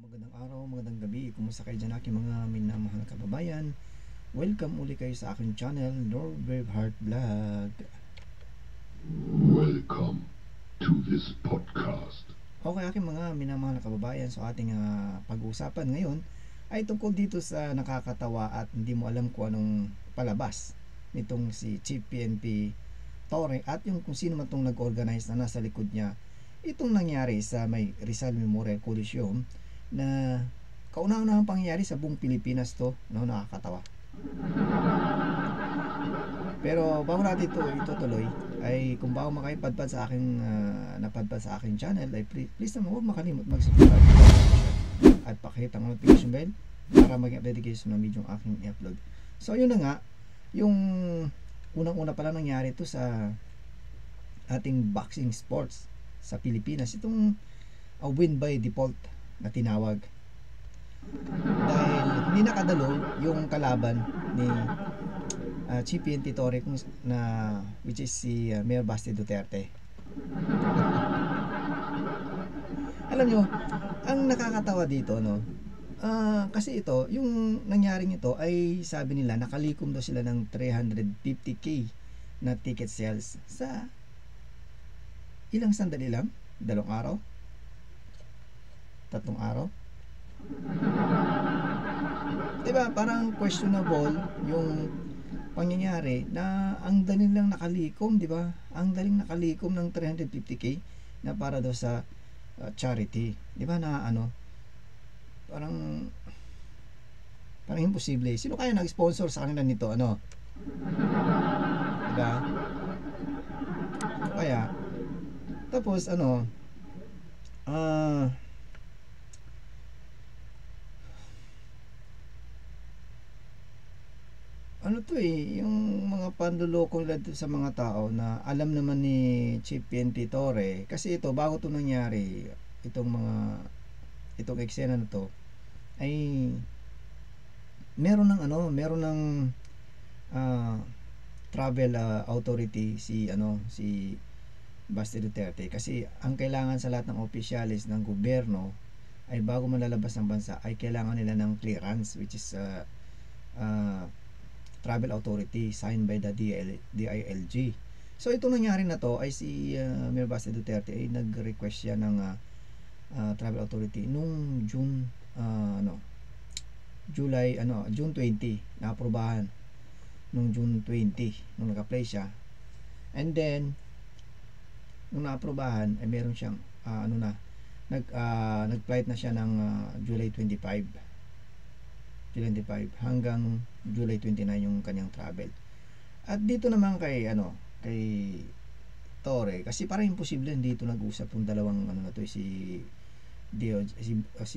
magandang araw, magandang gabi. Kumusta kayo dyan aking mga minamahal na kababayan? Welcome uli kayo sa aking channel, Norbrave Heart Vlog. Welcome to this podcast. Okay, aking mga minamahal na kababayan, so ating pag-uusapan ngayon ay tungkol dito sa nakakatawa at hindi mo alam kung anong palabas nitong si Chief PNP Torre at yung kung sino man itong nag-organize na nasa likod niya itong nangyari sa may Rizal Memorial Coliseum na kauna-unahang pangyayari sa buong Pilipinas to, no? Nakakatawa. Pero bago natin itutuloy ay kung bago makaipadpad sa aking napadpad sa aking channel ay please naman huwag makalimot mag-subscribe at pakihit ang notification bell para maging updated kayo sa mga video aking i-upload. So yun na nga, yung unang-una pala nangyari to sa ating boxing sports sa Pilipinas, itong win by default na tinawag dahil hindi nakadalo yung kalaban ni Chief PNP Torre na which is si Mayor Basti Duterte. Alam nyo, ang nakakatawa dito, no? Kasi ito, yung nangyaring ito ay sabi nila nakalikom daw sila ng 350k na ticket sales sa ilang sandali lang, 2 araw, 3 araw. Diba, parang questionable yung pangyayari na ang daling lang nakalikom, diba? Ang daling nakalikom ng 350k na para daw sa charity. Diba na ano, parang imposible. Sino kaya nag-sponsor sa kanila nito, ano? Diba? Kaya tapos ano, ano to yung mga panluloko nila sa mga tao na alam naman ni Chief PNP Torre, kasi ito bago to nangyari, itong eksena na to ay meron ng travel authority si Basti Duterte, kasi ang kailangan sa lahat ng opisyalis ng gobyerno ay bago malalabas ng bansa ay kailangan nila ng clearance, which is travel authority signed by the DILG. So ito nangyari na to ay si Mayor Basti Duterte ay nag-request siya ng travel authority nung June 20 na-aprobahan nung June 20 nung nag-apply siya, and then nung na-aprobahan ay meron siyang nag-flight na siya ng July 25 hanggang July 29 yung kanyang travel. At dito naman kay Torre, kasi parang imposible dito nag-usap yung dalawang si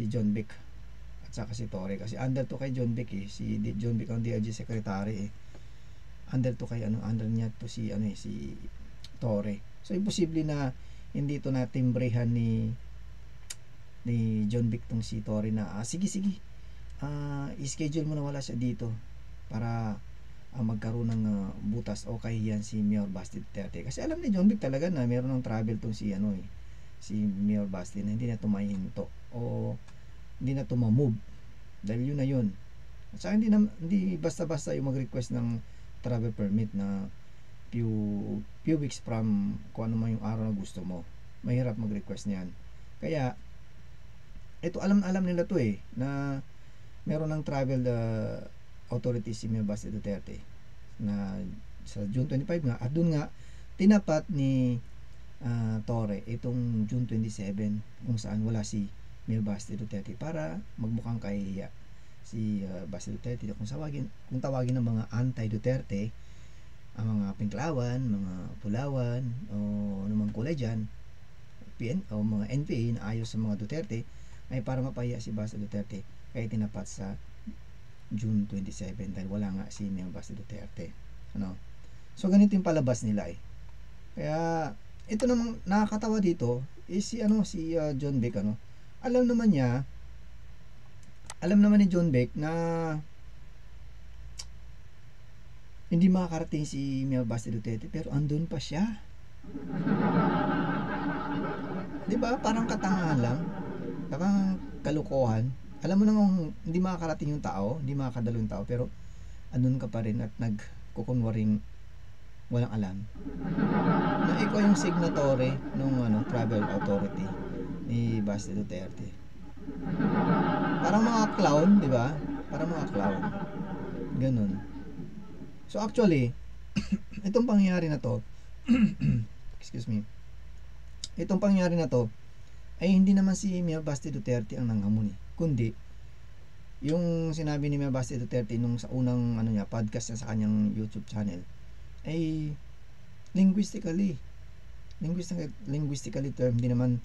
John Vic at saka si Torre, kasi under to kay John Vic si John Vic ang DOJ secretary under to kay under niya to si Torre. So imposible na hindi to natimbrehan ni John Vic tong si Torre na sige i-schedule mo na wala siya dito para magkaroon ng butas o kahihiyan si Mayor Basti Duterte, kasi alam ni John Vic talaga na meron ng travel tong si Mayor Basti na hindi na to mahinto o hindi na to ma-move dahil yun na yun. At saka hindi basta-basta yung mag-request ng travel permit na few weeks from kung ano man yung araw na gusto mo. Mahirap mag-request niyan. Kaya ito alam nila to na meron ng travel authority si Mayor Basti Duterte na sa June 25 nga, at doon nga tinapat ni Torre itong June 27 kung saan wala si Mayor Basti Duterte para magmukhang kahihiya si Basti Duterte kung tawagin ng mga anti-Duterte, ang mga Pinklawan, mga Pulawan o anumang kulay dyan, o mga NPA na ayaw sa mga Duterte, ay para mapahiya si Basti Duterte, kaya tinapat sa June 27 dahil wala nga si Mayor Basti Duterte. So ganito yung palabas nila Kaya ito namang nakakatawa dito is si John Vic. Alam naman ni John Vic na hindi makakarating si Mayor Basti Duterte, pero andun pa siya. Diba? Parang katangahan lang. Parang kalukuhan, alam mo nang hindi makakarating yung tao, hindi makakadalo yung tao, pero andun ka pa rin at nagkukunwaring walang alam na ikaw yung signatory nung travel authority ni Basti Duterte. Parang mga clown, di ba? Parang mga clown. Ganun. So actually, itong pangyayari na to, excuse me, itong pangyayari na to, ay hindi naman si Mayor Basti Duterte ang nanghamon kundi yung sinabi ni Mayor Basti Duterte nung sa unang podcast niya sa kanyang YouTube channel ay linguistically term, hindi naman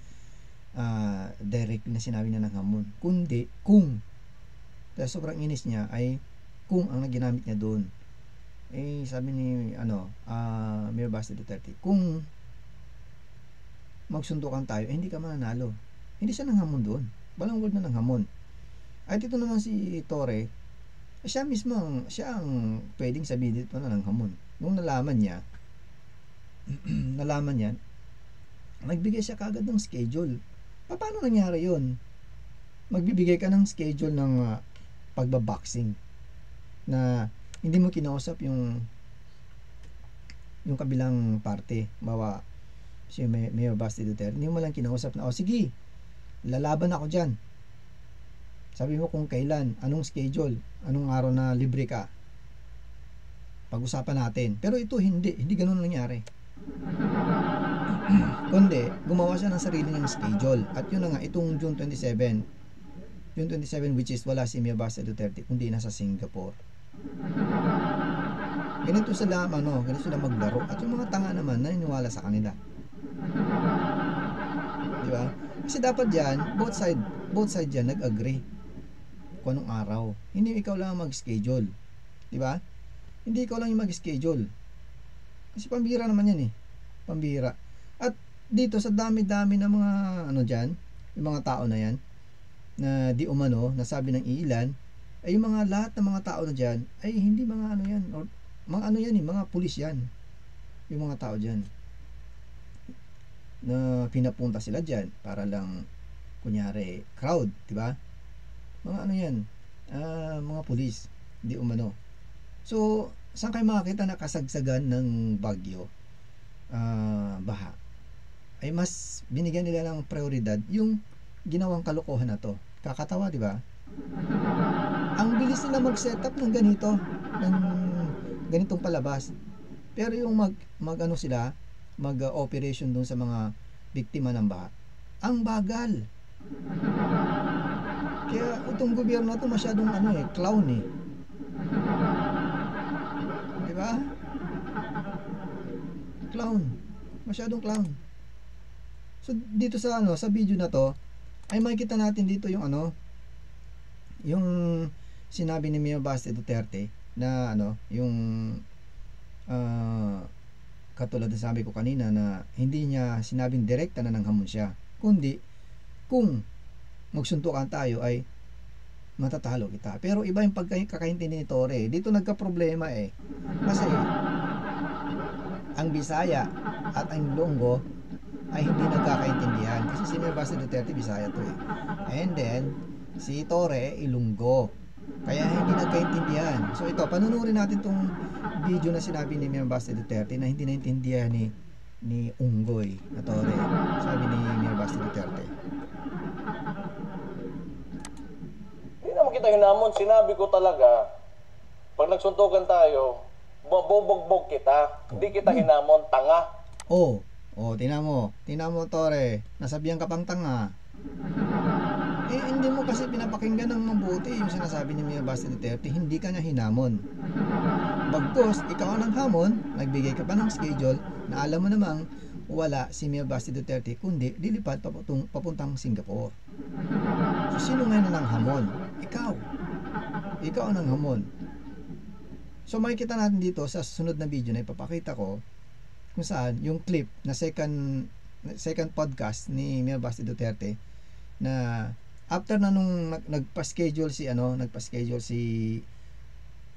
direct na sinabi na nanghamon, kundi kung dahil sobrang inis niya ay kung ang ginamit niya doon. Sabi ni Mayor Basti Duterte, kung magsundukan tayo, hindi ka mananalo. Hindi siya nanghamon doon. Walang word na nanghamon. At ito naman si Torre, siya ang pwedeng sabihin dito na nanghamon. Nung nalaman niya, nagbigay siya kagad ng schedule. Paano nangyari yun? Magbibigay ka ng schedule ng pagbaboxing na hindi mo kinausap yung kabilang parte. Bawa si Mayor Basti Duterte, hindi mo lang kinausap na, sige, lalaban ako dyan. Sabi mo kung kailan, anong schedule, anong araw na libre ka. Pag-usapan natin. Pero ito hindi ganun nangyari. Kundi, gumawa siya ng sarili niyang schedule. At yun na nga, itong June 27, which is wala si Mayor Basti Duterte, kundi nasa Singapore. Ganito sila maglaro. At yung mga tanga naman, naniniwala sa kanila. Di ba? Kasi dapat diyan, both side diyan nag-agree kung anong araw. Hindi ikaw lang mag-schedule. Di ba? Hindi ikaw lang yung mag-schedule. Kasi pambira naman yan Pambira. At dito sa dami-dami ng mga diyan, yung mga tao na yan na di umano, nasabi ng ilan, ay yung mga lahat ng mga tao na diyan ay hindi mga yan or mga mga pulis yan. Yung mga tao diyan na pinapunta sila dyan para lang kunyari crowd, di ba? Mga yan, mga pulis, di umano. So, saan kayo makakita na kasagsagan ng bagyo, baha? Ay mas binigyan nila ng prioridad yung ginawang kalokohan na to. Kakatawa, di ba? Ang bilis nila mag-setup ng ganito, ng ganitong palabas. Pero yung mag-operation doon sa mga biktima ng baha, ang bagal. Kaya itong gobyerno to masyadong clown di ba? Clown, masyadong clown. So dito sa video na to ay makikita natin dito yung yung sinabi ni Mayor Basti Duterte na yung katulad na sabi ko kanina na hindi niya sinabing direkta na nanghamon siya, kundi kung magsuntukan tayo ay matatalo kita. Pero iba yung pagkakaintindi ni Torre. Dito nagka-problema kasi ang Bisaya at ang Ilonggo ay hindi nagkakaintindihan kasi si Mayor Basti Duterte Bisaya to and then si Torre Ilonggo, kaya hindi nagkaintindihan. So ito, panunurin natin tong video na sinabi ni Mayor Basti Duterte na hindi naintindihan ni Unggoy na Torre. Sabi ni Mayor Basti Duterte, hindi naman kita hinamon. Sinabi ko talaga, pag nagsuntukan tayo, bobogbog kita. Hindi kita hinamon, tanga. Tingnan mo Torre, nasabihan ka pang tanga. Hindi mo kasi pinapakinggan ng mabuti yung sinasabi ni Mayor Basti Duterte, hindi ka niya hinamon. Bagkus, ikaw ang nanghamon, nagbigay ka pa ng schedule na alam mo namang wala si Mayor Basti Duterte, kundi lilipad papuntang Singapore. So sino ngayon ang nanghamon? Ikaw ang nanghamon. So makikita natin dito sa sunod na video na ipapakita ko kung saan yung clip na second podcast ni Mayor Basti Duterte na after na nung nagpa-schedule si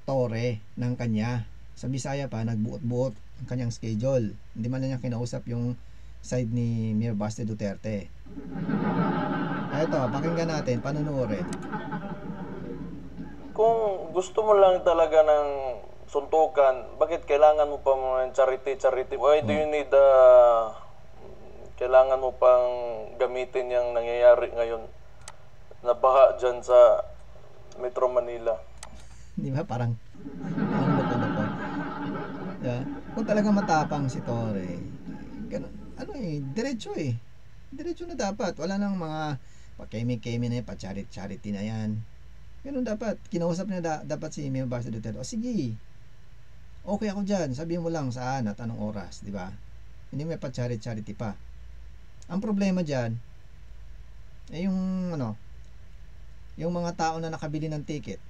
Torre ng kanya sa Bisaya pa, nagbuot-buot ang kanyang schedule. Hindi man niya kinausap yung side ni Mayor Basti Duterte. ito, pakinggan natin, panunuorin. Kung gusto mo lang talaga ng suntukan, bakit kailangan mo pa mga charity? Why do you need kailangan mo pang gamitin yung nangyayari ngayon na baha dyan sa Metro Manila? Di ba? Parang loko-loko. Yeah. Kung talaga matapang si Tore, ganun, diretso eh. Diretso na dapat. Wala nang mga pa-kemi-kemi na yan, pa-charity na yan. Ganun dapat. Kinausap niya dapat si Mayor Baste Duterte. O sige, okay ako dyan. Sabihin mo lang saan at anong oras, di ba? Hindi may pa-charity pa. Ang problema dyan, ay yung yung mga tao na nakabili ng ticket,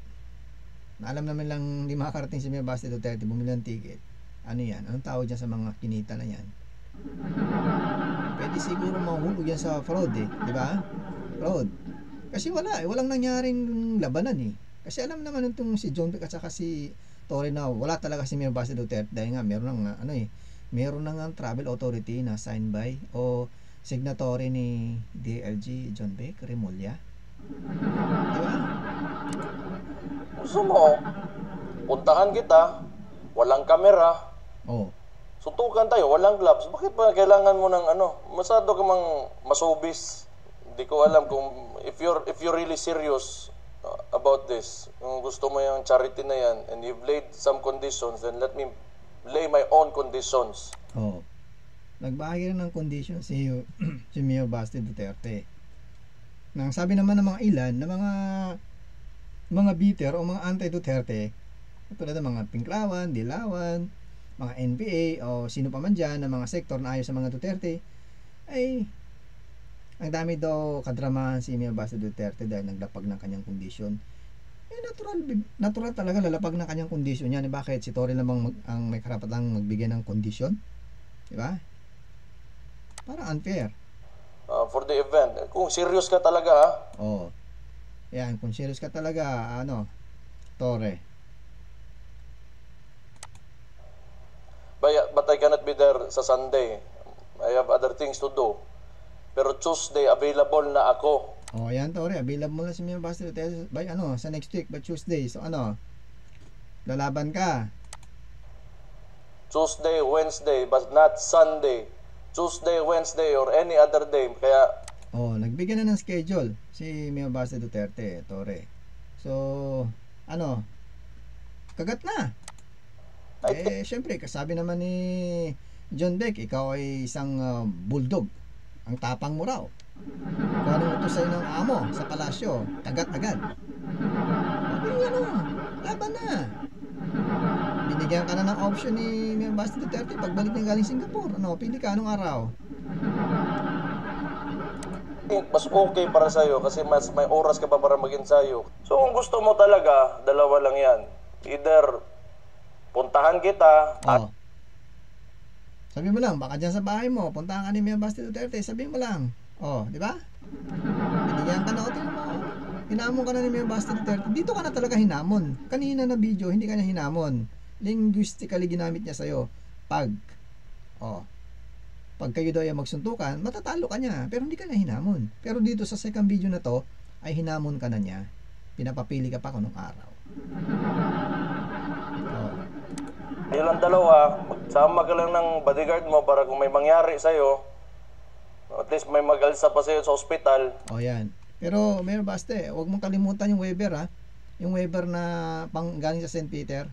na alam naman lang hindi makakarating si Mayor Baste Duterte, bumili ng ticket. Ano yan? Anong tawag dyan sa mga kinita na yan? Pwede siguro mahulog yan sa fraud eh, di ba? Fraud. Kasi walang nangyaring labanan eh. Kasi alam naman itong si John Vic at saka si Tore na wala talaga si Mayor Baste Duterte dahil nga meron na nga travel authority na signed by o signatory ni DLG John Vic Remulla. Di ba? Gusto mo, puntahan kita, walang kamera, suntukan tayo, walang gloves. Bakit pa kailangan mo ng masyado ka mang masubis? Hindi ko alam kung if you're really serious about this. Kung gusto mo yung charity na yan and you've laid some conditions, then let me lay my own conditions. Nagbahagi rin ng condition si Mayor Baste Duterte. Nang sabi naman ng mga ilan na mga bitter o mga anti-Duterte, tulad ng mga Pinklawan, Dilawan, mga NPA o sino pa man dyan na mga sektor na ayaw sa mga Duterte, ay ang dami daw kadramahan si Mayor Baste Duterte dahil naglapag ng kanyang kondisyon. Natural talaga lalapag ng kanyang kondisyon yan. Bakit? Si Tore lamang ang may karapatang magbigay ng kondisyon? Diba? Parang unfair. For the event. Kung serious ka talaga Yan, kung serious ka talaga, Tore. But I cannot be there sa Sunday. I have other things to do. Pero Tuesday, available na ako. Yan Tore, available na si Mayor Baste Duterte sa next week, by Tuesday. So lalaban ka. Tuesday, Wednesday, but not Sunday. Tuesday, Wednesday, or any other day. Kaya nagbigyan na ng schedule si Mayor Baste Duterte, Tore. So, kagat na. Syempre, kasabi naman ni John Vic, ikaw ay isang bulldog. Ang tapang mo raw. Kung anong utos sa'yo ng amo sa palasyo, kagat agad. Laban na. Binigyan ka na ng option ni Mayor Baste Duterte pagbalik niya galing Singapore. Pili ka anong araw? Mas okay para sa'yo kasi mas may oras ka pa para mag-ensayo. So kung gusto mo talaga, dalawa lang yan. Either puntahan kita sabi mo lang, baka dyan sa bahay mo, puntahan ka ni Mayor Baste Duterte, sabi mo lang. Di ba? Binigyan ka na, hinamon ka na ni Mayor Baste Duterte. Dito ka na talaga hinamon. Kanina na video, hindi ka na hinamon. Linguistically ginamit niya sa'yo. Pag kayo daw ay magsuntukan, matatalo ka niya. Pero hindi ka na hinamon. Pero dito sa second video na to, ay hinamon ka na niya. Pinapapili ka pa kung anong araw. Kayo lang dalawa, magsama ka lang ng bodyguard mo para kung may mangyari sa'yo, at least may mag-alsa pa sa'yo sa ospital. Yan. Pero Mayor Baste, huwag mong kalimutan yung waiver yung waiver na galing sa St. Peter.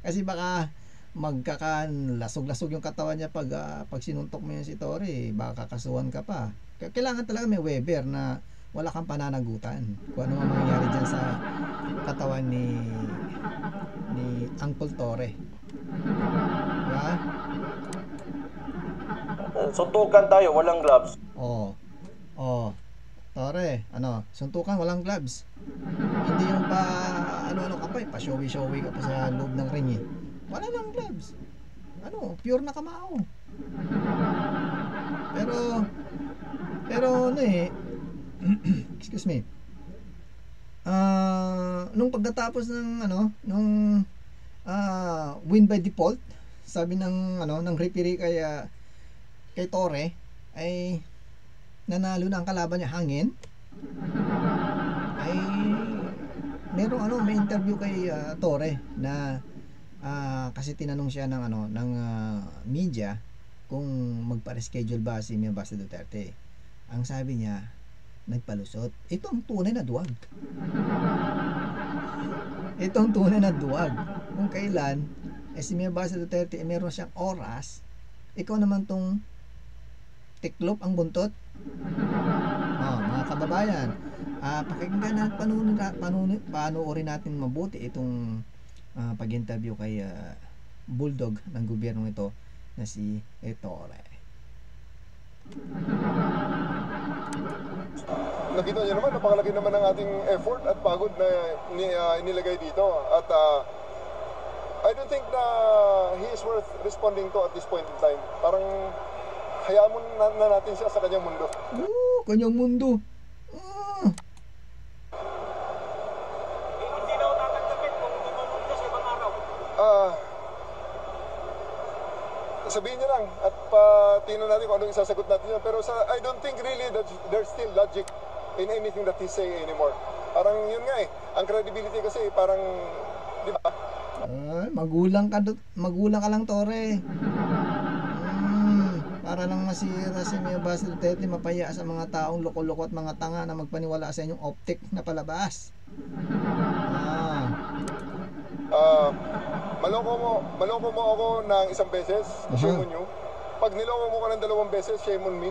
Kasi baka magkakalasog-lasog yung katawan niya pag sinuntok mo yun si Tore, baka kakasuhan ka pa. Kailangan talaga may waiver na wala kang pananagutan kung ano ang mangyayari dyan sa katawan ni Uncle Tore. Diba? Suntukan tayo, walang gloves. Tore, suntukan walang gloves. Hindi yung pa-showy-showy ka pa sa loob ng ring eh. Wala nang gloves. Pure na kamao. Pero excuse me. Nung pagkatapos ng win by default, sabi ng referee kay Tore ay nanalo na ang kalaban niya, hangin, ay may interview kay Torre na kasi tinanong siya ng media kung magpa-reschedule ba si Mia Basta Duterte. Ang sabi niya, nagpalusot. Ito ang tunay na duwag. Kung kailan si Mia Basta Duterte meron siyang oras, ikaw naman tong tiklop ang buntot. Mga kababayan, pakinggan at panoorin natin mabuti itong pag-interview kay bulldog ng gobyerno ito na si Torre. Nakita niyo naman, napakalaki naman ng ating effort at pagod na inilagay dito. At I don't think na he is worth responding to at this point in time. Parang hayaan mo na natin siya sa kanyang mundo. Kanyang mundo. Hindi daw tatanggapin kung tumulong siya sa ibang araw. Sabihin niya lang at tingnan natin kung anong isasagot natin yun. Pero I don't think really that there's still logic in anything that he say anymore. Parang yun nga ang credibility kasi parang, di ba? Magulang ka lang, Torre. Para lang masira si Mia Basta Duterte, mapaya sa mga taong loko-loko at mga tanga na magpaniwala sa inyong optic na palabas. Maloko mo ako ng isang beses, shame on you. Pag niloko mo ka ng 2 beses, shame on me.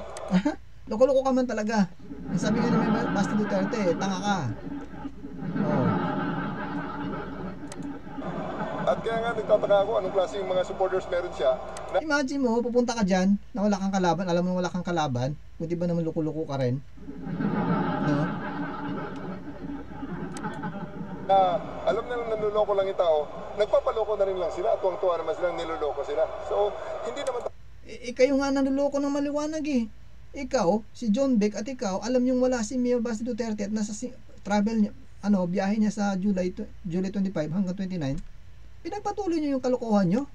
Loko-loko ka man talaga. Sabi nga ni Mia Basta Duterte, tanga ka. At kaya nga nagtataka ako anong klase yung mga supporters meron siya. Imagine mo, pupunta ka dyan na wala kang kalaban, alam mo wala kang kalaban, kung di ba naman loko-loko ka rin. No? Alam na nanloloko lang yung tao, nagpapaloko na rin lang sila at tuwang-tuwa naman silang niloloko sila. So, hindi naman kayo nga nanloloko ng maliwanag eh. Ikaw, si John Beck at ikaw, alam yung wala si Mia Basta Duterte at nasa travel niya, biyahe niya sa July 25 hanggang 29. Pinagpatuloy niyo yung kalokohan niyo.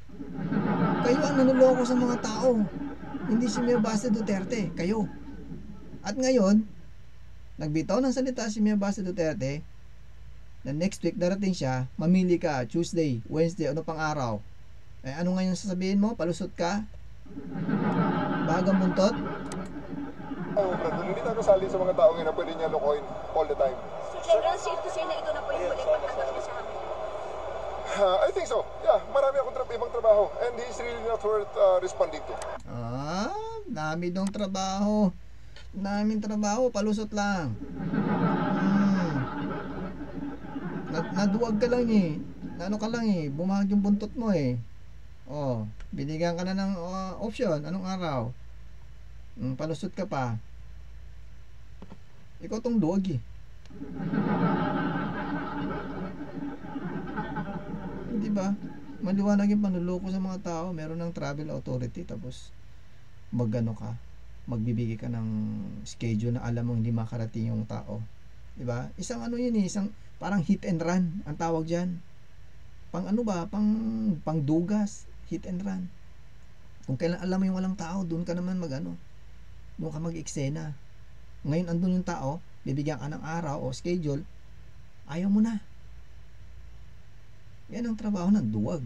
Kayo ang nanuloko sa mga tao. Hindi si Mia Basta Duterte, kayo. At ngayon, nagbitaw ng salita si Mia Basta Duterte na next week darating siya, mamili ka, Tuesday, Wednesday, ano pang araw. Ano ngayon sasabihin mo? Palusot ka? Bagang buntot? Hindi na kasali sa mga tao na pwede niya lokohin all the time. General, safe to say na ito na po yung muling pagtanggap niya sa amin. I think so. Yeah, marami akong ibang trabaho and he's really not worth responding to. Dami dong trabaho. Daming trabaho, palusot lang. Naduwag ka lang eh. Bumahag yung buntot mo eh. Binigyan ka na ng option. Anong araw? Palusot ka pa. Ikaw tong duwag eh. Di ba? Maliwanag yung panluloko sa mga tao. Meron ng travel authority tapos magbibigay ka ng schedule na alam mo hindi makarating yung tao. Di ba? Isang isang parang hit and run ang tawag diyan. Pang dugas, hit and run. Kung kailan alam mo yung walang tao, doon ka naman doon ka mag-eksena. Ngayon andun yung tao, bibigyan ka ng araw o schedule, ayaw mo na. Yan ang trabaho ng duwag.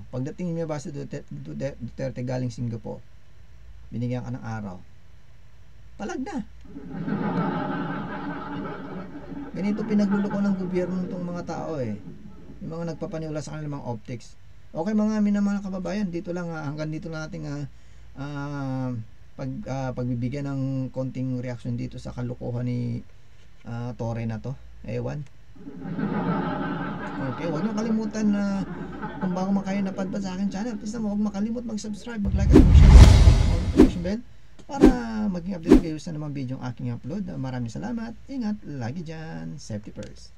Pagdating niya Basta Duterte galing Singapore, binigyan ka ng araw, palag na. Ganito pinagluloko ng gobyerno itong mga tao eh. Yung mga nagpapaniwala sa kanilang mga optics. Okay mga kababayan, dito lang hanggang dito lang nating pagbibigyan ng konting reaction dito sa kalokohan ni Torre na to. Ewan. Okay, huwag niyo kalimutan na kung bago man kayo napadpad sa akin channel, please naman huwag makalimut mag-subscribe, mag-like at mag-share notification bell para maging update kayo sa namang video ang aking upload. Maraming salamat. Ingat lagi dyan. Safety first.